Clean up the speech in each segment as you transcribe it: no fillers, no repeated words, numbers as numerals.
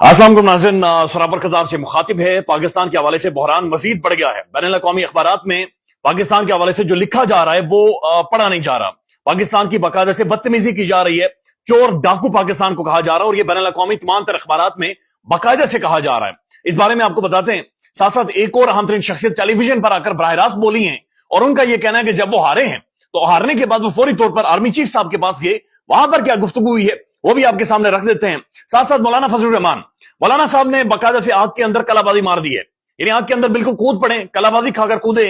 अस्सलाम वालेकुम नाज़रीन, सराबर खिताब से मुखातिब है। पाकिस्तान के हवाले से बहरान मजीद बढ़ गया है। बैनुल अक़वामी अखबारात में पाकिस्तान के हवाले से जो लिखा जा रहा है वो पढ़ा नहीं जा रहा। पाकिस्तान की बाकायदा से बदतमीजी की जा रही है, चोर डाकू पाकिस्तान को कहा जा रहा है और ये बैनुल अक़वामी तमाम तर अखबारात में बाकायदा से कहा जा रहा है। इस बारे में आपको बताते हैं। साथ साथ एक और अहम तरीन शख्सियत टेलीविजन पर आकर बराह रास्त बोली है और उनका यह कहना है कि जब वो हारे हैं तो हारने के बाद वो फौरी तौर पर आर्मी चीफ साहब के पास गए। वहां पर क्या गुफ्तगू हुई है वो भी आपके सामने रख देते हैं। साथ साथ मौलाना फजलुर रहमान मौलाना साहब ने बाकायदा से आग के अंदर कलाबाजी मार दी है, यानी आग के अंदर बिल्कुल कूद पड़े, कलाबाजी खाकर कूदे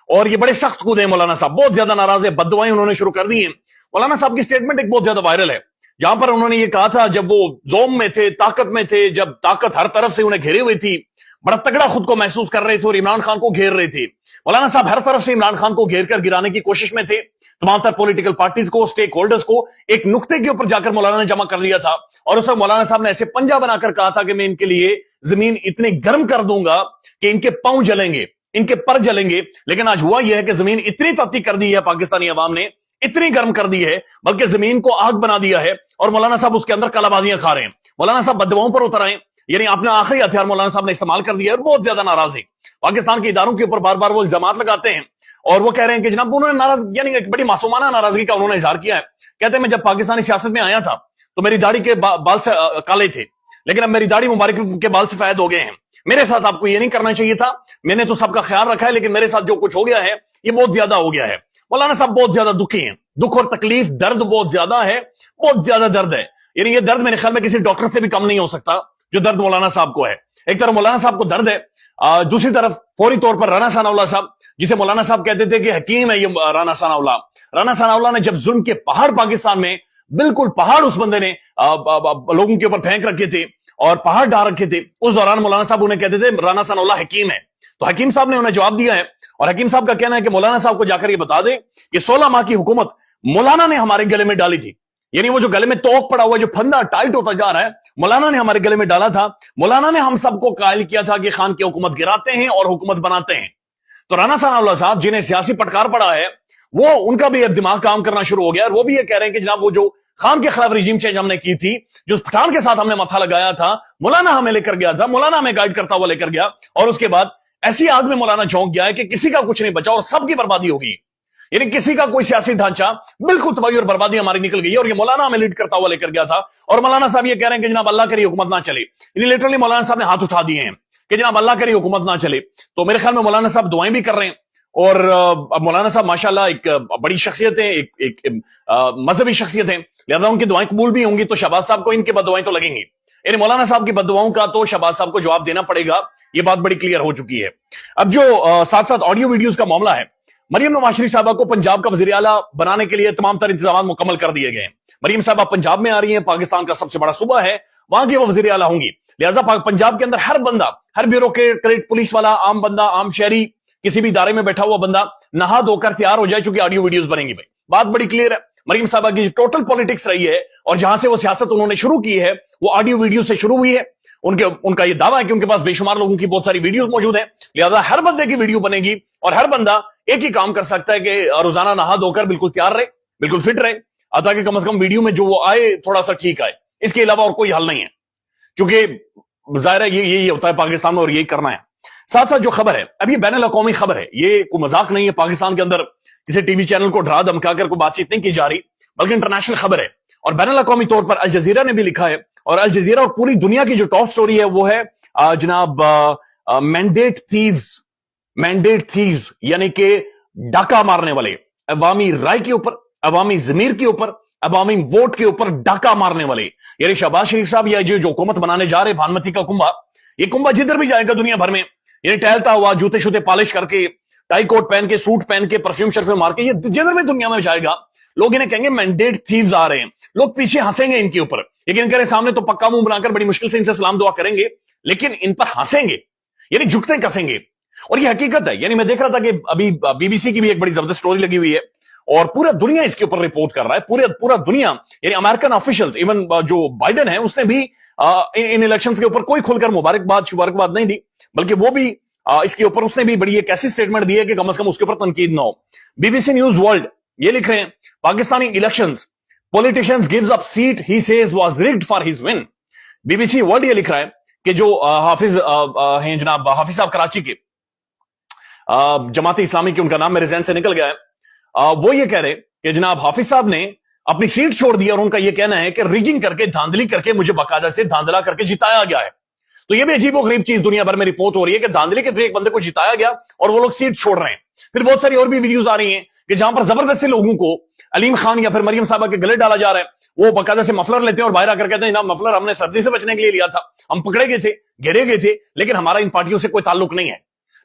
और ये बड़े सख्त कूदे। मौलाना साहब बहुत ज्यादा नाराज है, बददुआएं उन्होंने शुरू कर दी है। मौलाना साहब की स्टेटमेंट एक बहुत ज्यादा वायरल है, जहां पर उन्होंने ये कहा था जब वो जोम में थे, ताकत में थे, जब ताकत हर तरफ से उन्हें घेरे हुई थी, बड़ा तगड़ा खुद को महसूस कर रहे थे और इमरान खान को घेर रहे थे। मौलाना साहब हर तरफ से इमरान खान को घेर कर गिराने की कोशिश में थे। तमाम तर पॉलिटिकल पार्टीज को, स्टेक होल्डर्स को एक नुक्ते के ऊपर जाकर मौलाना ने जमा कर दिया था और उस वक्त मौलाना साहब ने ऐसे पंजा बनाकर कहा था कि मैं इनके लिए जमीन इतनी गर्म कर दूंगा कि इनके पांव जलेंगे, इनके पर जलेंगे। लेकिन आज हुआ यह है कि जमीन इतनी तब्ती कर दी है पाकिस्तानी अवाम ने, इतनी गर्म कर दी है, बल्कि जमीन को आग बना दिया है और मौलाना साहब उसके अंदर कलाबाजियां खा रहे हैं। मौलाना साहब बददुआओं पर उतर आए, यानी अपना आखिरी हथियार मौलाना साहब ने इस्तेमाल कर दिया है और बहुत ज्यादा नाराज है। पाकिस्तान के इदारों के ऊपर बार बार वो इल्जामात लगाते हैं और वो कह रहे हैं कि जनाब उन्होंने नाराज, यानी एक बड़ी मासूमाना नाराजगी का उन्होंने इजहार किया है। कहते हैं मैं जब पाकिस्तानी सियासत में आया था तो मेरी दाढ़ी के बाल से काले थे, लेकिन अब मेरी दाढ़ी मुबारक के बाल सफेद हो गए हैं। मेरे साथ आपको ये नहीं करना चाहिए था, मैंने तो सबका ख्याल रखा है, लेकिन मेरे साथ जो कुछ हो गया है ये बहुत ज्यादा हो गया है। मौलाना साहब बहुत ज्यादा दुखी हैं, दुख और तकलीफ, दर्द बहुत ज्यादा है, बहुत ज्यादा दर्द है। यानी ये दर्द मेरे ख्याल में किसी डॉक्टर से भी कम नहीं हो सकता जो दर्द मौलाना साहब को है। एक तरफ मौलाना साहब को दर्द है, दूसरी तरफ फौरी तौर पर राना सनाउल्लाह साहब, जिसे मौलाना साहब कहते थे कि हकीम है ये राना सनाउल्लाह ने जब जुल्म के पहाड़ पाकिस्तान में, बिल्कुल पहाड़ उस बंदे ने लोगों के ऊपर फेंक रखे थे और पहाड़ डाल रखे थे, उस दौरान मौलाना साहब उन्हें कहते थे राना सनाउल्लाह हकीम है। तो हकीम साहब ने उन्हें जवाब दिया है और हकीम साहब का कहना है कि मौलाना साहब को जाकर ये बता दें कि 16 माह की हुकूमत मौलाना ने हमारे गले में डाली थी। यानी वो जो गले में तोक पड़ा हुआ, जो फंदा टाइट होता जा रहा है, मौलाना ने हमारे गले में डाला था। मौलाना ने हम सबको कायल किया था कि खान की हुकूमत गिराते हैं और हुकूमत बनाते हैं। तो राना सनाउल्लाह साहब जिन्हें सियासी पटकार पड़ा है, वो उनका भी अब दिमाग काम करना शुरू हो गया और वो भी ये कह रहे हैं कि जनाब वो जो खान के खिलाफ रिजीम चेंज हमने की थी, जो पठान के साथ हमने माथा लगाया था, मौलाना हमें लेकर गया था, मौलाना हमें गाइड करता हुआ लेकर गया और उसके बाद ऐसी आग में मौलाना झोंक गया है कि किसी का कुछ नहीं बचा और सबकी बर्बादी होगी। यानी किसी का कोई सियासी ढांचा, बिल्कुल तबाही और बर्बादी हमारी निकल गई है और ये मौलाना हमें लीड करता हुआ लेकर गया था। और मौलाना साहब ये कह रहे हैं कि जनाब अल्लाह करी हुकूमत ना चले, यानी लिटरली मौलाना साहब ने हाथ उठा दिए हैं कि जनाब अल्लाह करी हुकूमत ना चले। तो मेरे ख्याल में मौलाना साहब दुआएं भी कर रहे हैं और मौलाना साहब माशाल्लाह एक बड़ी शख्सियत है, एक मजहबी शख्सियत है, लिहाजा उनकी दुआएं कबूल भी होंगी तो शहबाज साहब को इनकी बददुआएं तो लगेंगी। यानी मौलाना साहब की बददुआओं का तो शहबाज साहब को जवाब देना पड़ेगा, ये बात बड़ी क्लियर हो चुकी है। अब जो साथ साथ ऑडियो वीडियोज का मामला है, मरियम नवाज शरीफ साहबा को पंजाब का वजीर आला बनाने के लिए तमाम तर इंतजाम मुकम्मल कर दिए गए हैं। मरियम साहबा पंजाब में आ रही हैं, पाकिस्तान का सबसे बड़ा सूबा है, वहां की वो वजीर आला होंगी। लिहाजा पंजाब के अंदर हर बंदा, हर ब्यूरोक्रेट, पुलिस वाला, आम बंदा, आम शहरी, किसी भी इदारे में बैठा हुआ बंदा नहा धोकर तैयार हो जाए, चूंकि ऑडियो वीडियोज बनेंगी। भाई बात बड़ी क्लियर है, मरियम साहबा की टोटल पॉलिटिक्स रही है और जहां से वो सियासत उन्होंने शुरू की है वो ऑडियो वीडियो से शुरू हुई है। उनका ये दावा है कि उनके पास बेशुमार लोगों की बहुत सारी वीडियोस मौजूद हैं, लिहाजा हर बंदे की वीडियो बनेगी और हर बंदा एक ही काम कर सकता है कि रोजाना नहा धोकर बिल्कुल तैयार रहे, बिल्कुल फिट रहे, ताकि कम से कम वीडियो में जो वो आए थोड़ा सा ठीक आए। इसके अलावा और कोई हल नहीं है, क्योंकि जाहिर है यही होता है पाकिस्तान में और यही करना है। साथ साथ जो खबर है, अब ये बैनुल अक़वामी खबर है, ये कोई मजाक नहीं है। पाकिस्तान के अंदर किसी टीवी चैनल को डरा धमकाकर कोई बातचीत नहीं की जा रही, बल्कि इंटरनेशनल खबर है और बैनुल अक़वामी तौर पर अल जज़ीरा ने भी लिखा है और अल जज़ीरा और पूरी दुनिया की जो टॉप स्टोरी है वो है जनाब मैंडेट थीव्स, यानी कि डाका मारने वाले, अवामी राय के ऊपर, अवामी ज़मीर के ऊपर, अवामी वोट के ऊपर डाका मारने वाले। यानी शहबाज शरीफ साहब या जो हुकूमत बनाने जा रहे भानुमती का कुंभा, ये कुंभा जिधर भी जाएगा दुनिया भर में, यानी टहलता हुआ, जूते शूते पॉलिश करके, टाई कोट पहन के, सूट पहन के, परफ्यूम शर्फ्यूम मार के, ये जिधर भी दुनिया में जाएगा लोग इन्हें कहेंगे मैंडेट थीव्स आ रहे हैं। लोग पीछे हंसेंगे इनके ऊपर, लेकिन इनके सामने तो पक्का मुंह बनाकर बड़ी मुश्किल से इनसे सलाम दुआ करेंगे, लेकिन इन पर हंसेंगे, यानी झुकते कसेंगे। और ये हकीकत है। यानी मैं देख रहा था कि अभी बीबीसी की भी एक बड़ी जबरदस्त स्टोरी लगी हुई है और पूरा दुनिया इसके ऊपर रिपोर्ट कर रहा है, पूरा दुनिया, यानी American officials, even Joe Biden है उसने भी इन इलेक्शंस के ऊपर कोई खुलकर मुबारकबाद नहीं दी, बल्कि वो भी इसके ऊपर उसने भी बड़ी एक ऐसी स्टेटमेंट दी है कि कम से कम उसके ऊपर तनकीद ना हो। बीबीसी न्यूज वर्ल्ड ये लिख रहे हैं, Pakistani elections, politicians gives up seat he says was rigged for his win. BBC world ये लिख रहा है کہ جو حافظ ہیں جناب حافظ صاحب کراچی کے، جماعت اسلامی کی، ان کا نام میرے ذہن سے نکل گیا ہے، وہ یہ کہہ رہے کہ جناب حافظ صاحب نے اپنی سیٹ چھوڑ دی اور ان کا یہ کہنا ہے کہ ریگنگ کر کے، دھاندلی کر کے مجھے باقاعدہ سے دھاندلا کر کے جتایا گیا ہے۔ تو یہ بھی عجیب و غریب چیز دنیا بھر میں رپورٹ ہو رہی ہے کہ دھاندلی کے ذریعے ایک بندے کو جتایا گیا اور وہ لوگ سیٹ چھوڑ رہے ہیں۔ پھر بہت ساری اور بھی ویڈیوز آ رہی ہیں کہ جہاں پر زبردستی لوگوں کو علیم خان یا پھر مریم صاحبہ کے گلے ڈالا جا رہا ہے، وہ باقاعدہ سے مفلر لیتے ہیں اور باہر آ کر کہتے ہیں جناب مفلر ہم نے سردی سے بچنے کے لیے لیا تھا، ہم پکڑے گئے تھے، گھیرے گئے تھے، لیکن ہمارا ان پارٹیوں سے کوئی تعلق نہیں ہے۔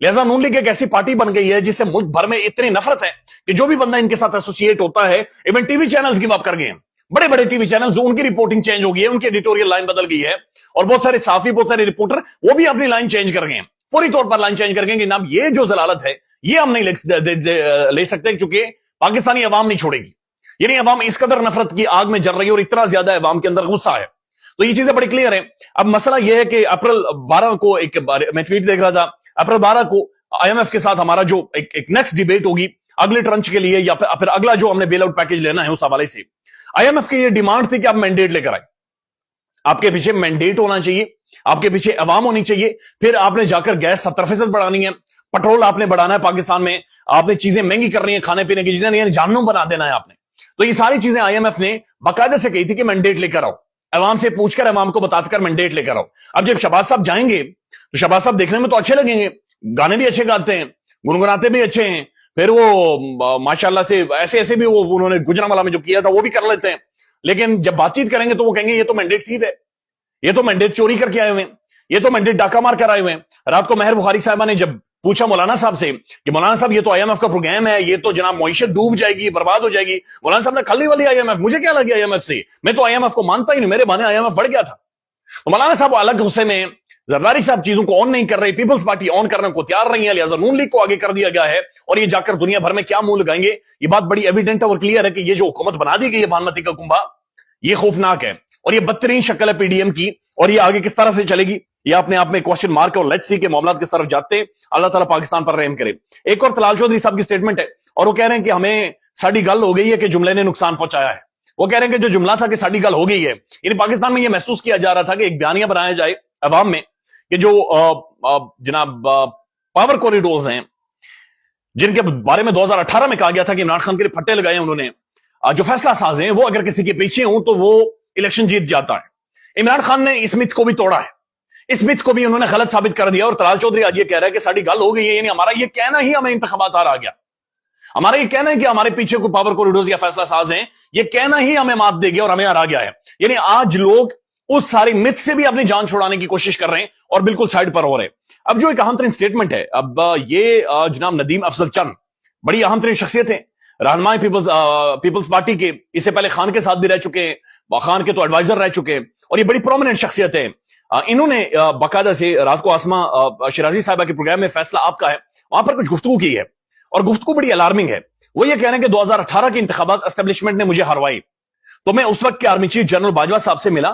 لہذا نون لیگ ایک ایسی پارٹی بن گئی ہے جس سے ملک بھر میں اتنی نفرت ہے کہ جو بھی بندہ ان کے ساتھ ایسوسیٹ ہوتا ہے، ایون ٹی وی چینلز کی بات کر گئے ہیں، بڑے بڑے ٹی وی چینلز، ان کی رپورٹنگ چینج ہو گئی ہے، ان کی ایڈیٹوریل لائن بدل گئی ہے، اور بہت سارے صحافی، بہت سارے رپورٹر وہ بھی اپنی لائن چینج کر گئے ہیں، فوری طور پر لائن چینج کر گئے کہ جناب یہ جو ضلالت ہے یہ ہم نہیں لے سکتے، چونکہ پاکستانی عوام نہیں چھوڑے گی۔ یعنی عوام اس قدر نفرت کی آگ میں جل رہی ہے اور اتنا زیادہ عوام کے اندر غصہ ہے۔ تو یہ چیزیں بڑی کلیئر ہیں۔ اب مسئلہ یہ ہے کہ اپریل 12 کو ایک میں ٹویٹ دیکھ رہا تھا، اپریل 12 کو آئی ایم ایف کے ساتھ ہمارا جو ایک نیکسٹ ڈیبیٹ ہوگی اگلے ٹرنچ کے لیے، یا پھر اگلا جو ہم نے بیل آؤٹ پیکج لینا ہے، اس حوالے سے آئی ایم ایف کی یہ ڈیمانڈ تھی کہ آپ مینڈیٹ لے کر آئے، آپ کے پیچھے مینڈیٹ ہونا چاہیے، آپ کے پیچھے عوام ہونی چاہیے، پھر آپ نے جا کر گیس 70% بڑھانی ہے، پٹرول آپ نے بڑھانا ہے، پاکستان میں آپ نے چیزیں مہنگی کر رہی ہیں، کھانے پینے کی چیزیں جہنم بنا دینا ہے آپ نے۔ تو یہ ساری چیزیں آئی ایم ایف نے باقاعدہ سے کہی تھی کہ مینڈیٹ لے کر آؤ، عوام سے پوچھ کر، عوام کو بتا کر مینڈیٹ لے کر آؤ۔ اب جب شہباز صاحب جائیں گے تو شہباز صاحب دیکھنے میں تو اچھے لگیں گے، گانے بھی اچھے گاتے ہیں، گنگناتے بھی اچھے ہیں، پھر وہ ماشاءاللہ سے ایسے بھی وہ انہوں نے گجرانوالہ میں جو کیا تھا وہ بھی کر لیتے ہیں، لیکن جب بات چیت کریں گے تو وہ کہیں گے یہ تو مینڈیٹ تھیف ہے، یہ تو مینڈیٹ چوری کر کے آئے ہوئے ہیں، یہ تو مینڈیٹ ڈاکہ مار کر آئے ہوئے ہیں۔ رات کو مہر بخاری صاحبہ نے جب پوچھا مولانا صاحب سے کہ مولانا صاحب یہ تو آئی ایم ایف کا پروگرام ہے، یہ تو جناب معیشت ڈوب جائے گی، برباد ہو جائے گی، مولانا صاحب نے کھلی والی آئی ایم ایف، مجھے کیا لگی آئی ایم ایف سے، میں تو آئی ایم ایف کو مانتا ہی نہیں، میرے بانے آئی ایم ایف بڑھ گیا تھا۔ تو مولانا صاحب الگ غصے میں، زرداری صاحب چیزوں کو آن نہیں کر رہے، پیپلز پارٹی آن کرنے کو تیار نہیں ہے، لہٰذا نون لیگ کو آگے کر دیا گیا ہے، اور یہ جا کر دنیا بھر میں کیا منہ لگائیں گے، یہ بات بڑی ایویڈنٹ اور کلیئر ہے کہ یہ جو حکومت بنا دی گئی ہے بھانمتی کا کنبہ، یہ خوفناک ہے اور یہ بدترین شکل ہے پی ڈی ایم کی، اور یہ آگے کس طرح سے چلے گی یہ اپنے آپ میں کوشچن مارک ہے، اور لیٹس سی کے معاملات کس طرف جاتے ہیں، اللہ تعالیٰ پاکستان پر رحم کرے۔ ایک اور طلال چودھری صاحب کی سٹیٹمنٹ ہے، اور وہ کہہ رہے ہیں کہ ہمیں ساڑی گل ہو گئی ہے کہ جملے نے نقصان پہنچایا ہے۔ وہ کہہ رہے ہیں کہ جو جملہ تھا کہ ساڑی گل ہو گئی ہے، یعنی پاکستان میں یہ محسوس کیا جا رہا تھا کہ ایک بیانیہ بنایا جائے عوام میں کہ جو جناب پاور کوریڈورز ہیں، جن کے بارے میں 2018 میں کہا گیا تھا کہ عمران خان کے لیے پھٹے لگائے انہوں نے، جو فیصلہ ساز ہیں وہ اگر کسی کے پیچھے ہوں تو وہ الیکشن جیت جاتا ہے۔ عمران خان نے اس مت کو بھی توڑا ہے، اس مت کو بھی انہوں نے غلط ثابت کر دیا، اور طلال چودھری آج یہ کہہ رہا ہے کہ ساڑی گل ہو گئی ہے، یعنی ہمارا یہ کہنا ہی ہمیں انتخابات آ گیا، ہمارا یہ کہنا ہے کہ ہمارے پیچھے کوئی پاور کوریڈورز یا فیصلہ ساز ہیں، یہ کہنا ہی ہمیں مات دے گیا اور ہمیں ہرا گیا ہے۔ یعنی آج لوگ اس ساری مت سے بھی اپنی جان چھڑانے کی کوشش کر رہے ہیں اور بالکل سائڈ پر ہو رہے ہیں۔ اب جو ایک اہم ترین سٹیٹمنٹ ہے، اب یہ جناب ندیم افضل چند بڑی اہم ترین شخصیت ہیں، رہنمائی پیپلز پارٹی کے، اس سے پہلے خان کے ساتھ بھی رہ چکے ہیں، خان کے تو ایڈوائزر رہ چکے ہیں، اور یہ بڑی پرومیننٹ شخصیت ہے۔ انہوں نے باقاعدہ سے رات کو آسما شیرازی صاحبہ کے پروگرام میں فیصلہ آپ کا ہے، وہاں پر کچھ گفتگو کی ہے، اور گفتگو بڑی الارمنگ ہے۔ وہ یہ کہہ رہے ہیں کہ 2018 کے انتخابات اسٹیبلشمنٹ نے مجھے ہروائی، تو میں اس وقت کے آرمی چیف جنرل باجوہ صاحب سے ملا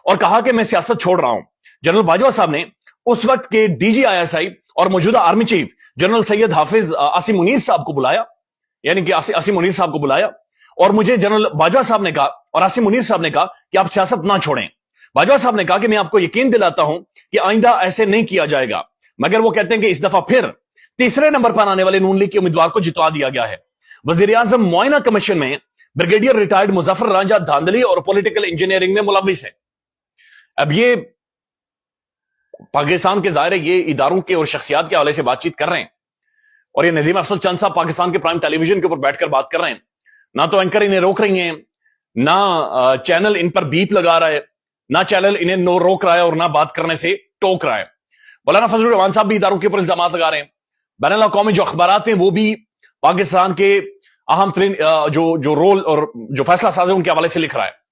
اور کہا کہ میں سیاست چھوڑ رہا ہوں۔ جنرل باجوہ صاحب نے اس وقت کے D G I S I اور موجودہ آرمی چیف جنرل سید حافظ عاصم منیر صاحب کو بلایا، یعنی کہ عاصم منیر صاحب کو بلایا، اور مجھے جنرل باجوہ صاحب نے کہا اور عاصم منیر صاحب نے کہا کہ آپ سیاست نہ چھوڑیں۔ باجوہ صاحب نے کہا کہ میں آپ کو یقین دلاتا ہوں کہ آئندہ ایسے نہیں کیا جائے گا، مگر وہ کہتے ہیں کہ اس دفعہ پھر تیسرے نمبر پر آنے والے نون لیگ کے امیدوار کو جتوا دیا گیا ہے۔ وزیر اعظم معائنہ کمیشن میں بریگیڈیئر ریٹائرڈ مظفر رانجھا دھاندلی اور پولیٹیکل انجینئرنگ میں ملوث ہے۔ اب یہ پاکستان کے ظاہر ہے یہ اداروں کے اور شخصیات کے حوالے سے بات چیت کر رہے ہیں، اور یہ ندیم افضل چند صاحب پاکستان کے پرائم ٹیلی ویژن کے اوپر بیٹھ کر بات کر رہے ہیں، نہ تو اینکر انہیں روک رہی ہیں، نہ چینل ان پر بیپ لگا رہا ہے، نہ چینل انہیں روک رہا ہے، اور نہ بات کرنے سے ٹوک رہا ہے۔ مولانا فضل الرحمان صاحب بھی اداروں کے اوپر الزامات لگا رہے ہیں، بین الاقوامی جو اخبارات ہیں وہ بھی پاکستان کے اہم ترین جو رول اور جو فیصلہ ساز ہے ان کے حوالے سے لکھ رہا ہے۔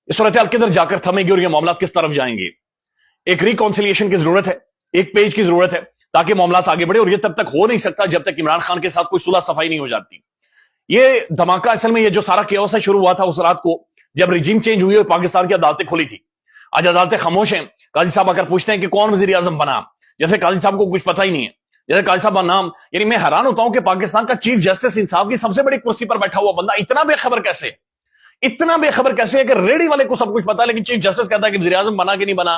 اس صورتحال کدھر جا کر تھمے گی اور یہ معاملات کس طرف جائیں گے؟ ایک ریکانسیلیشن کی ضرورت ہے، ایک پیج کی ضرورت ہے تاکہ معاملات آگے بڑھے، اور یہ تب تک ہو نہیں سکتا جب تک عمران خان کے ساتھ کوئی صلح صفائی نہیں ہو جاتی۔ یہ دھماکہ اصل میں یہ جو سارا کیوس شروع ہوا تھا اس رات کو جب رجیم چینج ہوئی اور پاکستان کی عدالتیں کھلی تھی۔ آج عدالتیں خاموش ہیں، قاضی صاحب اگر پوچھتے ہیں کہ کون وزیر اعظم بنا، جیسے قاضی صاحب کو کچھ پتہ ہی نہیں ہے، جیسے قاضی صاحب کا نام، یعنی میں حیران ہوتا ہوں کہ پاکستان کا چیف جسٹس انصاف کی سب سے بڑی کرسی پر بیٹھا ہوا بندہ اتنا بے خبر کیسے ہے کہ ریڈی والے کو سب کچھ پتا ہے لیکن چیف جسٹس کہتا ہے کہ وزیر اعظم بنا کہ نہیں بنا۔